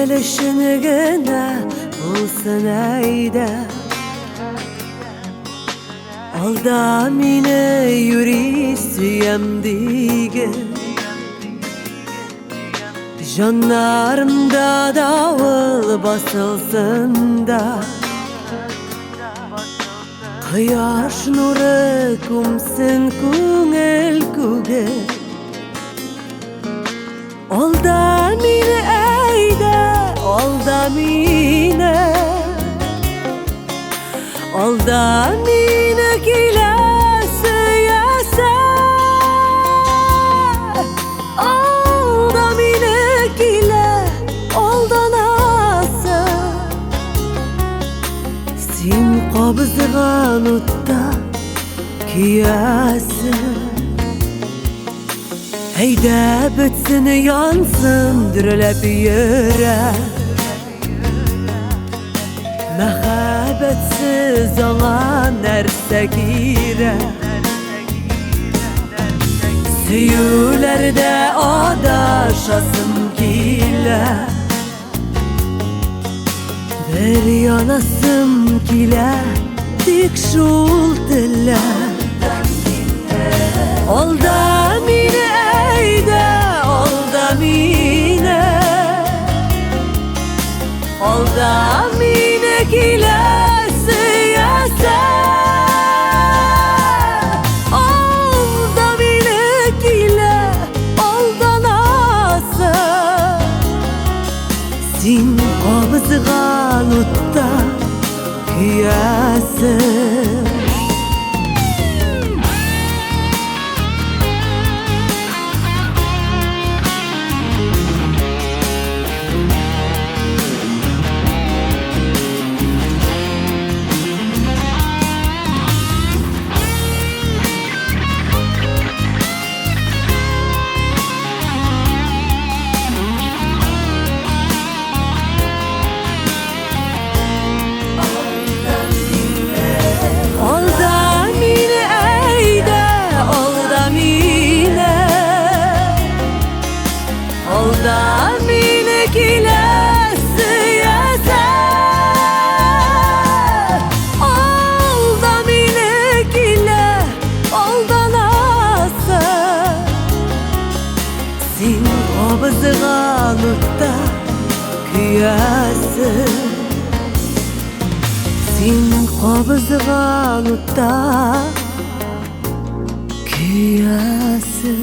gelişini gene bulsun eyde. Alda mine yürü süyem dige, janlarımda davul basılsın da, Kıyaş nuru kumsun kungel kuge. Alda mine eyde, alda mine, alda mine kilası yasa, alda mine kile, alda nasa. Sin qabzgan utta kiyası, heyde bitsin yansın dürülep yürek. Mehabetsiz ona nerse girek. Süyülerde adaşasım kile, bir yanasım kile, dik şul dille. Alda mine eyde, alda mine, alda mine kilası yasa, alda mine kile, alda nasa. Sin qabzgan utta kiyası. Alda mine kilası yasa, alda mine kile, alda nasa. Sin qabzgan utta kiyası, sin qabzgan utta kiyası.